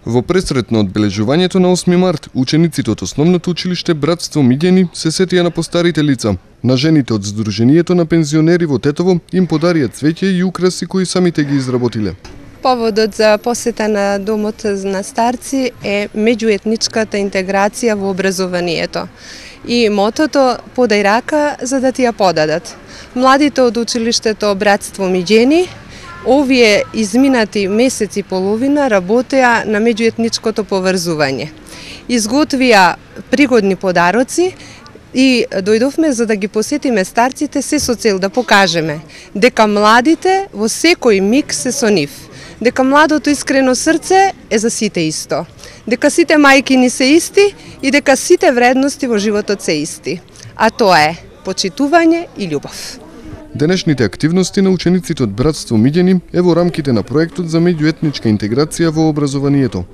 Во пресрет на одбележувањето на 8 март, учениците од Основното училиште Братство Миѓени се сетија на постарите лица. На жените од Сдруженијето на пензионери во Тетово им подарија цвеќе и украси кои самите ги изработиле. Поводот за посета на домот на старци е меѓуетничката интеграција во образованието. И мотото "Подај рака за да ти ја подадат". Младите од училиштето Братство Миѓени овие изминати месец и половина работеа на меѓуетничкото поврзување. Изготвија пригодни подароци и дојдовме за да ги посетиме старците се со цел да покажеме дека младите во секој миг се со нив, дека младото искрено срце е за сите исто, дека сите мајкини се исти и дека сите вредности во животот се исти, а тоа е почитување и љубов. Денешните активности на учениците од Братство Миѓени е во рамките на проектот за меѓуетничка интеграција во образованието.